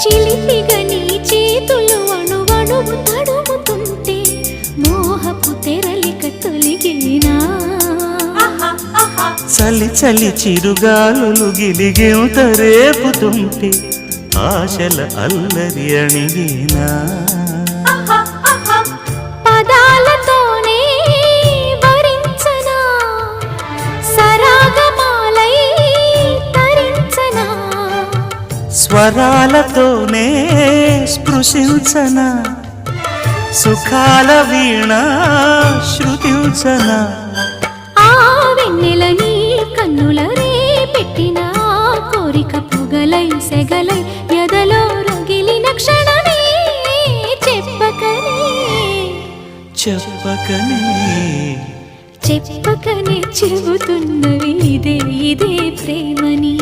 చిలిపిగా నీ చేతులు అణువణువు తడుముతుంటే మోహపు తెరలిక తొలిగేనా చలి చలి చిరుగాలులు గిలిగేంత రేపుతుంటే ఆశల అల్లరి అణిగేనా పదాలతోనే వరించనా సరాగమాలై తరించనా స్వరాలతోనే స్పృశించనా సుఖాల వీణ శృతించనా ఆ వెన్నెల నీ కన్నుల రే పెట్టిన కోరిక పొగలై సెగలై ఎదలో రగిలిన క్షణమే చెప్పకనే చెప్పకనే చెప్పకనే చెబుతున్నవి ఇదే ఇదే ప్రేమని